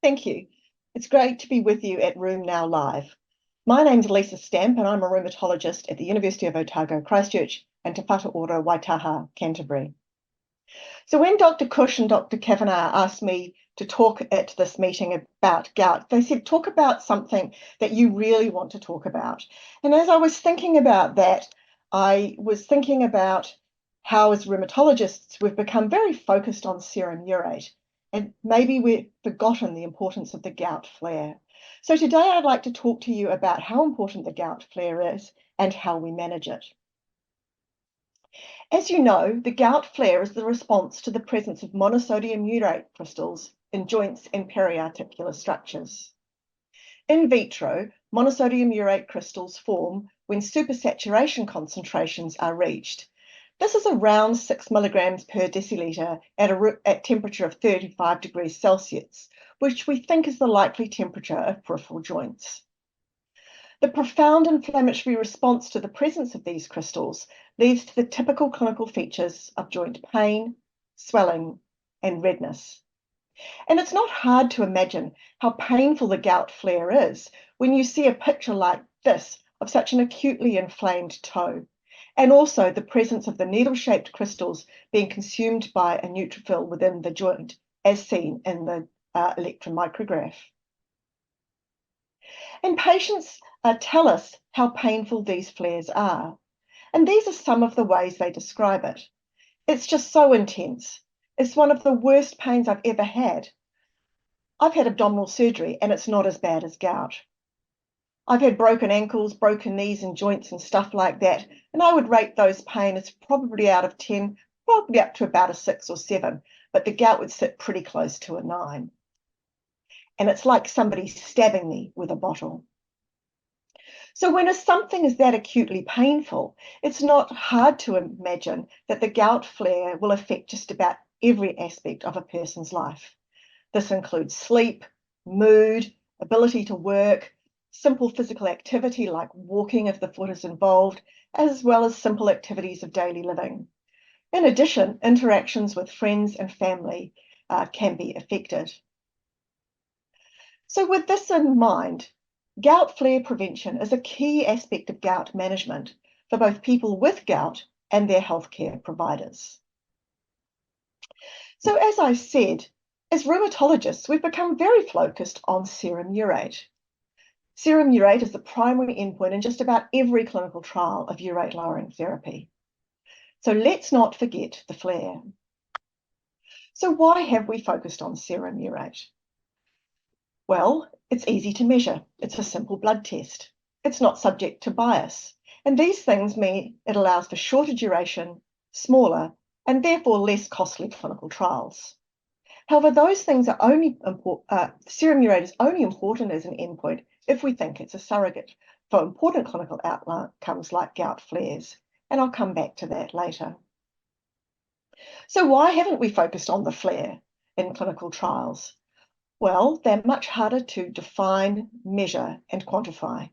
Thank you. It's great to be with you at RheumNow Live. My name's Lisa Stamp, and I'm a rheumatologist at the University of Otago, Christchurch, and Te Whatu Ora, Waitaha, Canterbury. So when Dr. Cush and Dr. Kavanagh asked me to talk at this meeting about gout, they said, talk about something that you really want to talk about. And as I was thinking about that, I was thinking about how, as rheumatologists, we've become very focused on serum urate, and maybe we've forgotten the importance of the gout flare. So today I'd like to talk to you about how important the gout flare is and how we manage it. As you know, the gout flare is the response to the presence of monosodium urate crystals in joints and periarticular structures. In vitro, monosodium urate crystals form when supersaturation concentrations are reached. This is around 6 milligrams per deciliter at temperature of 35 degrees Celsius, which we think is the likely temperature of peripheral joints. The profound inflammatory response to the presence of these crystals leads to the typical clinical features of joint pain, swelling, and redness. And it's not hard to imagine how painful the gout flare is when you see a picture like this of such an acutely inflamed toe, and also the presence of the needle-shaped crystals being consumed by a neutrophil within the joint, as seen in the electron micrograph. And patients tell us how painful these flares are. And these are some of the ways they describe it. It's just so intense. It's one of the worst pains I've ever had. I've had abdominal surgery and it's not as bad as gout. I've had broken ankles, broken knees and joints and stuff like that. And I would rate those pain as probably out of 10, probably up to about a 6 or 7. But the gout would sit pretty close to a 9. And it's like somebody stabbing me with a bottle. So when something is that acutely painful, it's not hard to imagine that the gout flare will affect just about every aspect of a person's life. This includes sleep, mood, ability to work, simple physical activity like walking if the foot is involved, as well as simple activities of daily living. In addition, interactions with friends and family can be affected. So with this in mind, gout flare prevention is a key aspect of gout management for both people with gout and their healthcare providers. So as I said, as rheumatologists, we've become very focused on serum urate. Serum urate is the primary endpoint in just about every clinical trial of urate-lowering therapy. So let's not forget the flare. So why have we focused on serum urate? Well, it's easy to measure. It's a simple blood test. It's not subject to bias. And these things mean it allows for shorter duration, smaller, and therefore less costly clinical trials. However, those things are only serum urate is only important as an endpoint if we think it's a surrogate for important clinical outcomes like gout flares. And I'll come back to that later. So why haven't we focused on the flare in clinical trials? Well, they're much harder to define, measure, and quantify.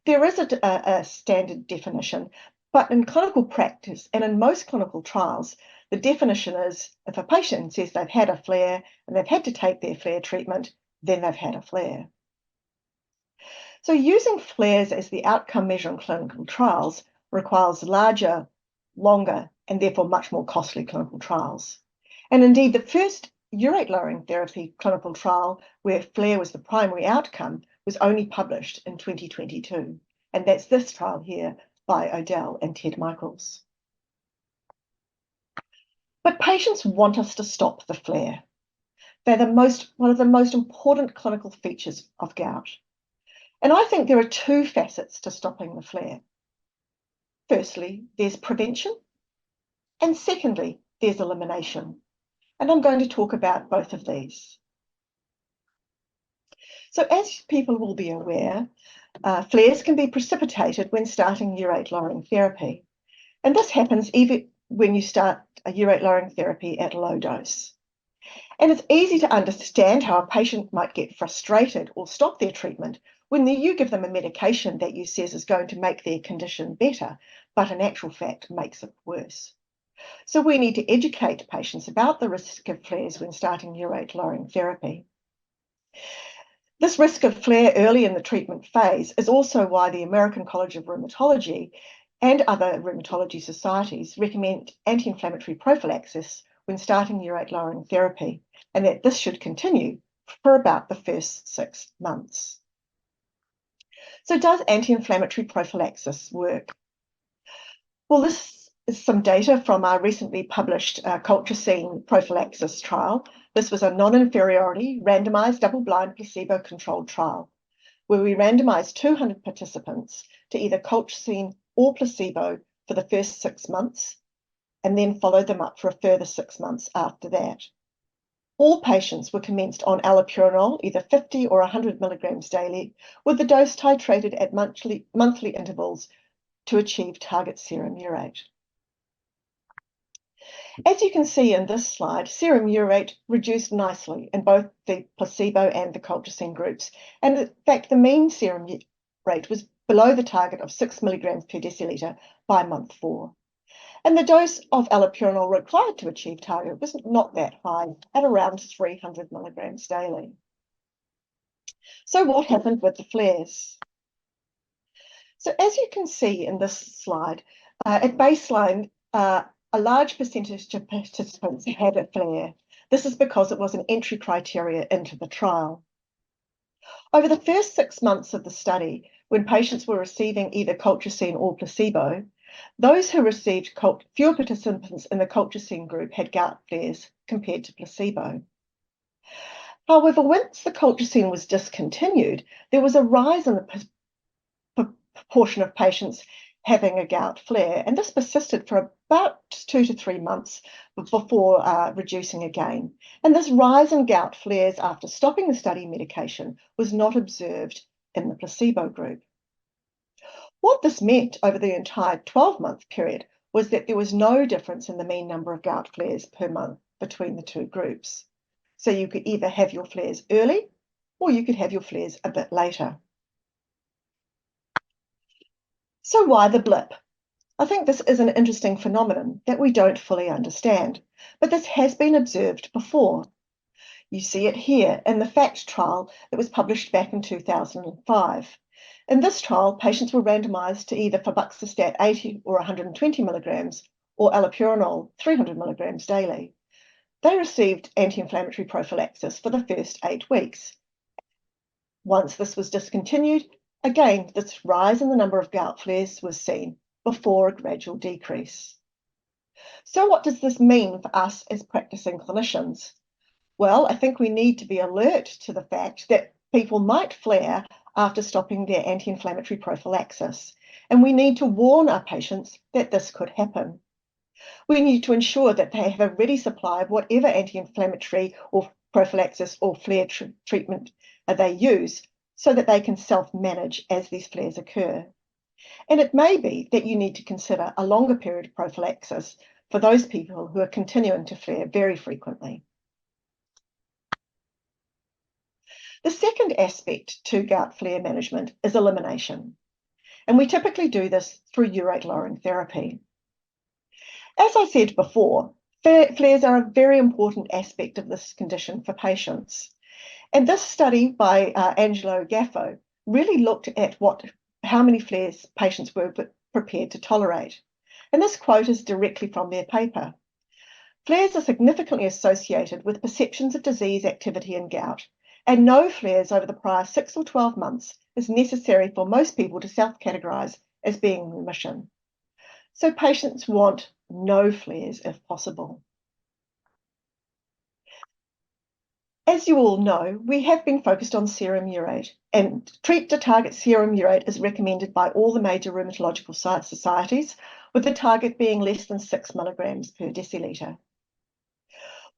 There is a standard definition, but in clinical practice and in most clinical trials, the definition is if a patient says they've had a flare and they've had to take their flare treatment, then they've had a flare. So using flares as the outcome measure in clinical trials requires larger, longer, and therefore much more costly clinical trials. And indeed, the first urate-lowering therapy clinical trial where flare was the primary outcome was only published in 2022. And that's this trial here by Odell and Ted Michaels. But patients want us to stop the flare. They're one of the most important clinical features of gout. And I think there are two facets to stopping the flare. Firstly, there's prevention. And secondly, there's elimination. And I'm going to talk about both of these. So as people will be aware, flares can be precipitated when starting urate-lowering therapy. And this happens even when you start a urate-lowering therapy at low dose. And it's easy to understand how a patient might get frustrated or stop their treatment when you give them a medication that you says is going to make their condition better, but in actual fact makes it worse. So we need to educate patients about the risk of flares when starting urate-lowering therapy. This risk of flare early in the treatment phase is also why the American College of Rheumatology and other rheumatology societies recommend anti-inflammatory prophylaxis when starting urate-lowering therapy, and that this should continue for about the first 6 months. So does anti-inflammatory prophylaxis work? Well, this is some data from our recently published colchicine prophylaxis trial. This was a non-inferiority, randomized, double-blind, placebo-controlled trial where we randomized 200 participants to either colchicine or placebo for the first 6 months and then followed them up for a further 6 months after that. All patients were commenced on allopurinol, either 50 or 100 milligrams daily, with the dose titrated at monthly intervals to achieve target serum urate. As you can see in this slide, serum urate reduced nicely in both the placebo and the colchicine groups. And in fact, the mean serum rate was below the target of 6 milligrams per deciliter by month 4. And the dose of allopurinol required to achieve target was not that high, at around 300 milligrams daily. So what happened with the flares? So as you can see in this slide, at baseline, a large percentage of participants had a flare. This is because it was an entry criteria into the trial. Over the first 6 months of the study, when patients were receiving either colchicine or placebo, those who received fewer participants in the colchicine group had gout flares compared to placebo. However, once the colchicine was discontinued, there was a rise in the proportion of patients having a gout flare, and this persisted for about 2 to 3 months before reducing again. And this rise in gout flares after stopping the study medication was not observed in the placebo group. What this meant over the entire 12-month period was that there was no difference in the mean number of gout flares per month between the two groups. So you could either have your flares early or you could have your flares a bit later. So why the blip? I think this is an interesting phenomenon that we don't fully understand, but this has been observed before. You see it here in the FACT trial that was published back in 2005. In this trial, patients were randomized to either febuxostat 80 or 120 milligrams or allopurinol 300 milligrams daily. They received anti-inflammatory prophylaxis for the first 8 weeks. Once this was discontinued, again, this rise in the number of gout flares was seen before a gradual decrease. So what does this mean for us as practicing clinicians? Well, I think we need to be alert to the fact that people might flare after stopping their anti-inflammatory prophylaxis, and we need to warn our patients that this could happen. We need to ensure that they have a ready supply of whatever anti-inflammatory or prophylaxis or flare treatment they use so that they can self-manage as these flares occur. And it may be that you need to consider a longer period of prophylaxis for those people who are continuing to flare very frequently. The second aspect to gout flare management is elimination, and we typically do this through urate-lowering therapy. As I said before, flares are a very important aspect of this condition for patients. And this study by Angelo Gaffo really looked at how many flares patients were prepared to tolerate. And this quote is directly from their paper. Flares are significantly associated with perceptions of disease activity in gout, and no flares over the prior 6 or 12 months is necessary for most people to self-categorize as being in remission. So patients want no flares if possible. As you all know, we have been focused on serum urate, and treat to target serum urate is recommended by all the major rheumatological societies, with the target being less than 6 milligrams per deciliter.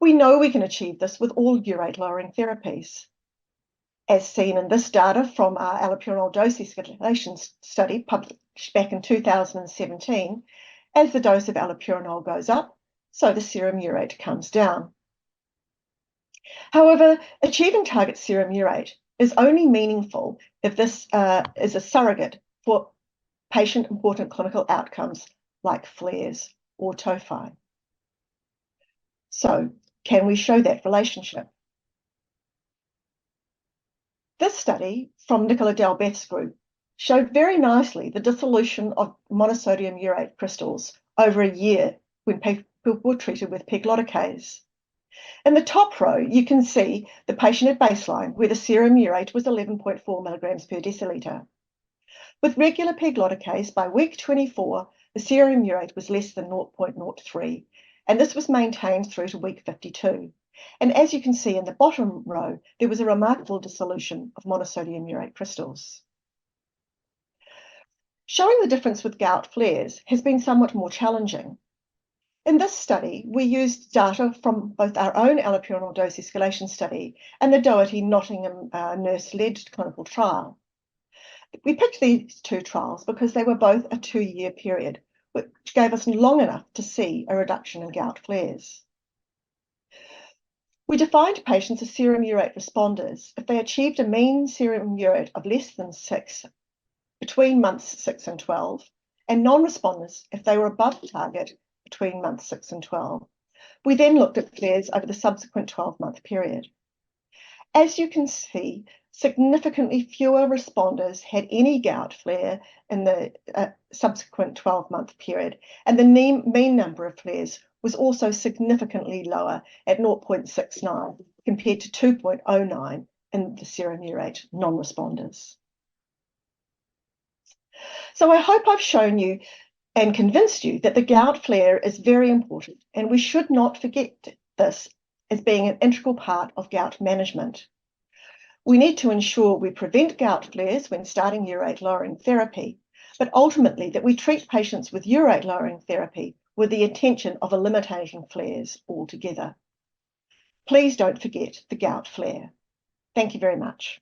We know we can achieve this with all urate-lowering therapies. As seen in this data from our allopurinol dose escalation study published back in 2017, as the dose of allopurinol goes up, so the serum urate comes down. However, achieving target serum urate is only meaningful if this is a surrogate for patient-important clinical outcomes like flares or tophi. So, can we show that relationship? This study from Nicola Delbeth's group showed very nicely the dissolution of monosodium urate crystals over a year when people were treated with pegloticase. In the top row, you can see the patient at baseline where the serum urate was 11.4 milligrams per deciliter. With regular pegloticase, by week 24, the serum urate was less than 0.03, and this was maintained through to week 52. And as you can see in the bottom row, there was a remarkable dissolution of monosodium urate crystals. Showing the difference with gout flares has been somewhat more challenging. In this study, we used data from both our own allopurinol dose escalation study and the Doherty Nottingham nurse-led clinical trial. We picked these two trials because they were both a 2-year period, which gave us long enough to see a reduction in gout flares. We defined patients as serum urate responders if they achieved a mean serum urate of less than 6 between months 6 and 12, and non-responders if they were above the target between months 6 and 12. We then looked at flares over the subsequent 12-month period. As you can see, significantly fewer responders had any gout flare in the subsequent 12-month period, and the mean number of flares was also significantly lower at 0.69 compared to 2.09 in the serum urate non-responders. So I hope I've shown you and convinced you that the gout flare is very important, and we should not forget this as being an integral part of gout management. We need to ensure we prevent gout flares when starting urate-lowering therapy, but ultimately that we treat patients with urate-lowering therapy with the intention of eliminating flares altogether. Please don't forget the gout flare. Thank you very much.